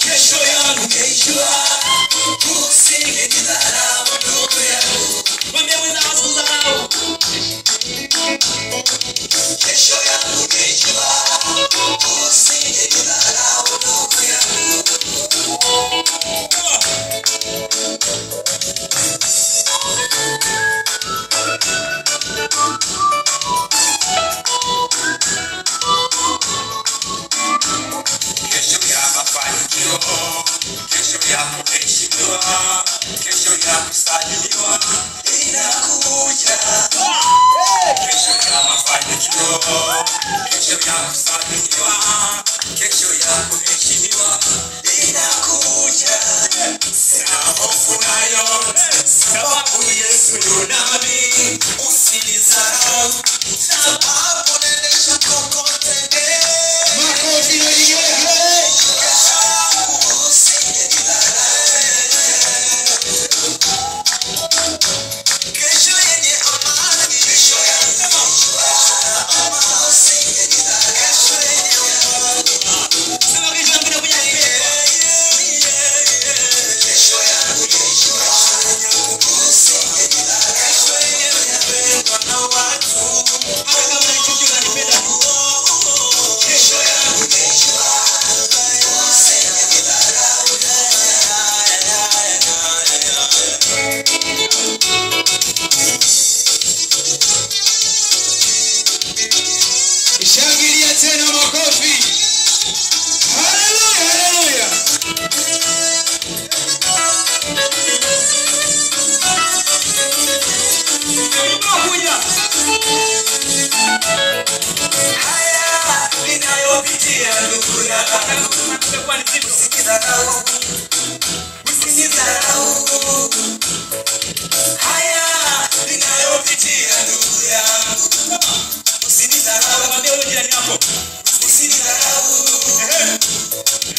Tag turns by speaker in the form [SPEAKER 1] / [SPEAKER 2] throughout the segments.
[SPEAKER 1] Kesho yangu kesho usinidharau ndugu yangu. Mwambie mwenzako usidharau. Kesho yangu kesho usinidharau ndugu yangu. Kesho ya mafanikio, kesho ya kuheshimiwa, kesho ya kusajiliwa inakuja. Kesho ya mafanikio, kesho ya kusajiliwa, kesho ya kuheshimiwa inakuja. Sina hofu nayo, sababu Yesu ndo nami. Usinidharau, sababu nendesha kokote. Makofi na yeye. Kesho yenye amani, kesho ya shangilia tena makofi. Haleluya, haleluya. Haya ninayopitia ndugu yangu, usinidharau, usinidharau. Haya ninayopitia ndugu yangu, usinidharau. Mwambie wewe jirani yako, usinidharau.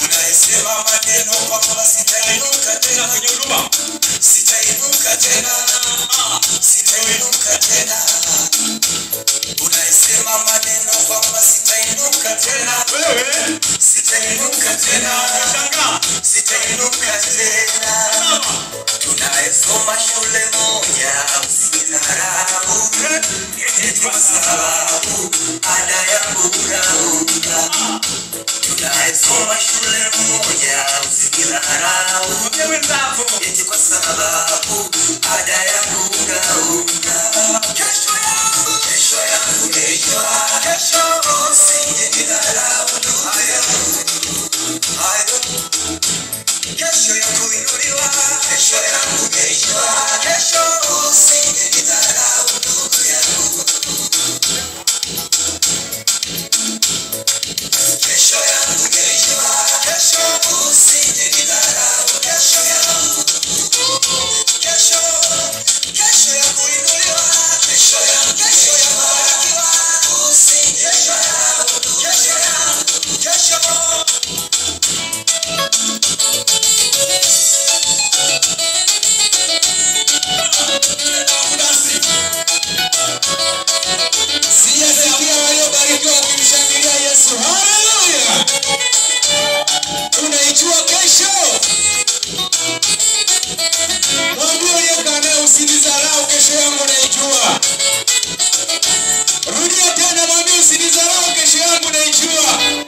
[SPEAKER 1] Unasema maneno kwamba sitainuka tena kwenye huduma, sitainuka tena, sitainuka tena. Unasema maneno kwamba sitainuka tena, wewe sitainuka tena, sitainuka tena. Tunasoma shule moja, usinidharau. Kwa sababu ada yangu unaunga. Tunasoma shule moja, usinidharau. Kwa sababu ada yangu unaunga. Kesho yangu, kesho yangu, kesho, kesho usinidharau. Kesho ya kuinuliwa, kesho yangu, kesho, kesho usinidharau ndugu yangu. Kesho yangu, kesho, kesho usinidharau. Kesho yangu, kesho, kesho ya kuinuliwa, kesho yangu, kesho ya kubarikiwa usinidharau. Kesho yangu, kesho. Sijasikia waliobarikiwa kumshangilia Yesu. Haleluya. Unaijua kesho? Mwambie uliyekaa naye usinidharau, kesho yangu naijua. Rudia tena, mwambie usinidharau, kesho yangu naijua.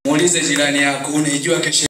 [SPEAKER 1] Muulize jirani yako, unaijua kesho?